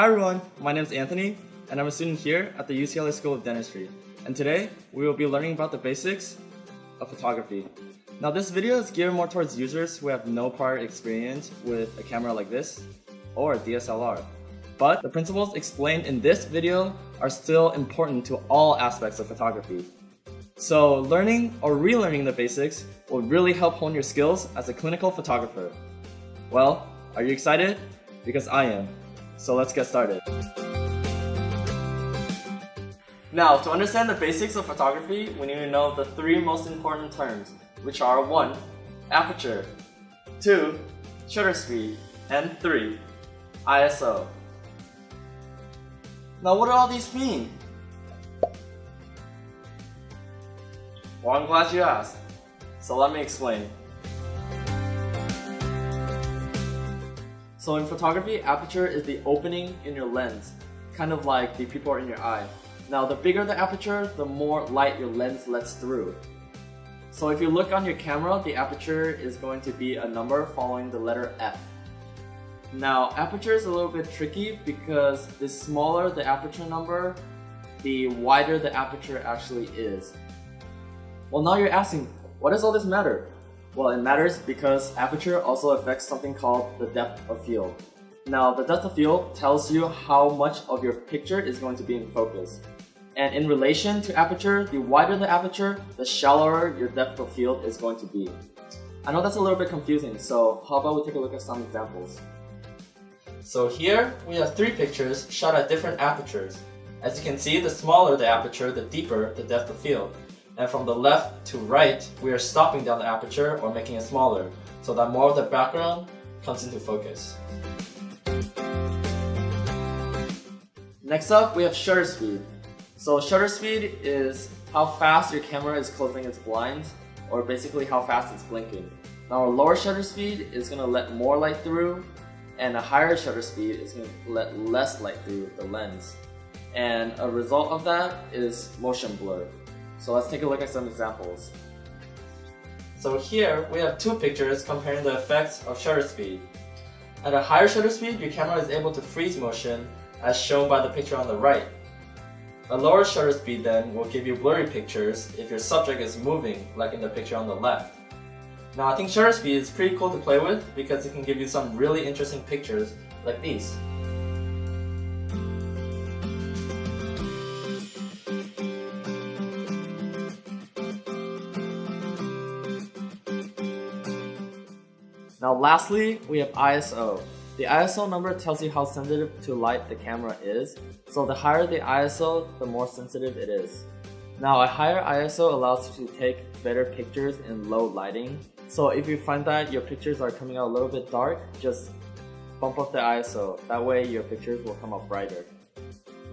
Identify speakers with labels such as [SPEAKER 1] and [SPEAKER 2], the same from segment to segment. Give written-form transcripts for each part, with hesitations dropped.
[SPEAKER 1] Hi everyone, my name is Anthony, and I'm a student here at the UCLA School of Dentistry. And today, we will be learning about the basics of photography. Now this video is geared more towards users who have no prior experience with a camera like this, or a DSLR. But the principles explained in this video are still important to all aspects of photography. So learning or relearning the basics will really help hone your skills as a clinical photographer. Well, are you excited? Because I am. So let's get started. Now, to understand the basics of photography, we need to know the three most important terms, which are 1. Aperture, 2. Shutter speed, and 3. ISO. Now, what do all these mean? Well, I'm glad you asked. So let me explain. So in photography, aperture is the opening in your lens, kind of like the pupil in your eye. Now, the bigger the aperture, the more light your lens lets through. So if you look on your camera, the aperture is going to be a number following the letter F. Now, aperture is a little bit tricky because the smaller the aperture number, the wider the aperture actually is. Well, now you're asking, what does all this matter? Well, it matters because aperture also affects something called the depth of field. Now, the depth of field tells you how much of your picture is going to be in focus. And in relation to aperture, the wider the aperture, the shallower your depth of field is going to be. I know that's a little bit confusing, so how about we take a look at some examples. So here, we have 3 pictures shot at different apertures. As you can see, the smaller the aperture, the deeper the depth of field. And from the left to right, we are stopping down the aperture or making it smaller, so that more of the background comes into focus. Next up, we have shutter speed. So shutter speed is how fast your camera is closing its blinds, or basically how fast it's blinking. Now a lower shutter speed is going to let more light through, and a higher shutter speed is going to let less light through the lens. And a result of that is motion blur. So let's take a look at some examples. So here we have 2 pictures comparing the effects of shutter speed. At a higher shutter speed, your camera is able to freeze motion as shown by the picture on the right. A lower shutter speed then will give you blurry pictures if your subject is moving, like in the picture on the left. Now I think shutter speed is pretty cool to play with because it can give you some really interesting pictures like these. Now lastly, we have ISO. The ISO number tells you how sensitive to light the camera is, so the higher the ISO, the more sensitive it is. Now a higher ISO allows you to take better pictures in low lighting, so if you find that your pictures are coming out a little bit dark, just bump up the ISO, that way your pictures will come out brighter.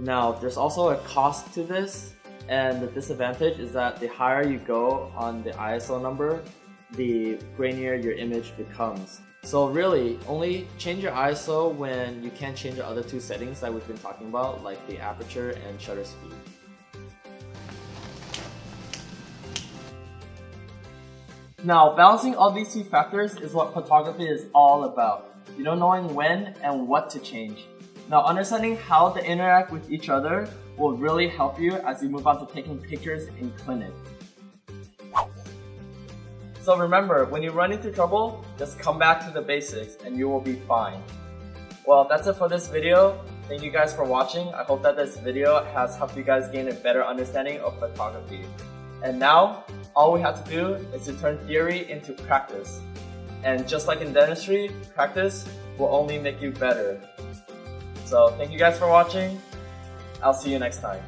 [SPEAKER 1] Now there's also a cost to this, and the disadvantage is that the higher you go on the ISO number, the grainier your image becomes. So really, only change your ISO when you can't change the other 2 settings that we've been talking about, like the aperture and shutter speed. Now, balancing all these 2 factors is what photography is all about. You know, knowing when and what to change. Now, understanding how they interact with each other will really help you as you move on to taking pictures in clinic. So remember, when you run into trouble, just come back to the basics and you will be fine. Well, that's it for this video. Thank you guys for watching. I hope that this video has helped you guys gain a better understanding of photography. And now, all we have to do is to turn theory into practice. And just like in dentistry, practice will only make you better. So thank you guys for watching. I'll see you next time.